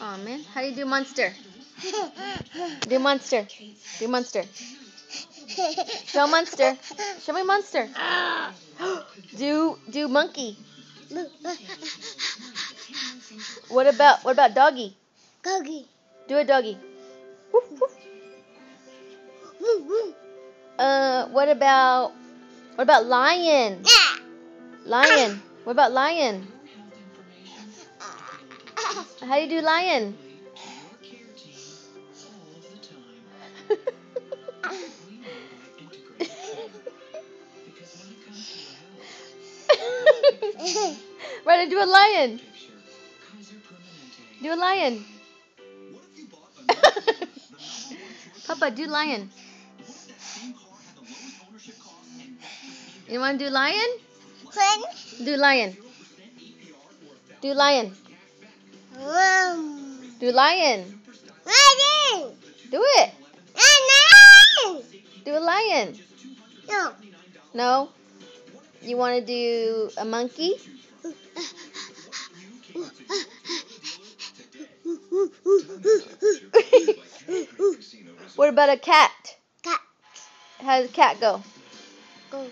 Aw, man. How do you do monster? Do monster. Do monster. Show monster. Show me monster. Do monkey. What about doggy? Doggy. Do a doggy. Woof, woof. What about lion? Lion. What about lion? How do you do lion? Right, do a lion. Do a lion. Papa, do lion. You want to do lion? Do lion. Do lion. Do lion. Do it. Do a lion. No. No? You want to do a monkey? What about a cat? Cat. How does a cat go? Go.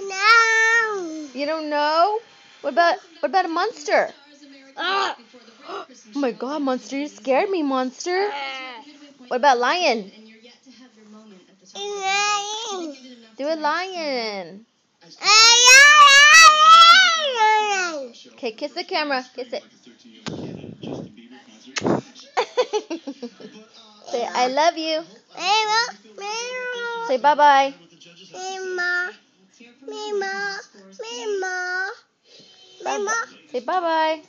No. You don't know? What about a monster? Oh my God, monster! You scared me, monster. What about lion? Do a lion. Okay, kiss the camera. Kiss it. Say, I love you. Say bye-bye. Say bye-bye.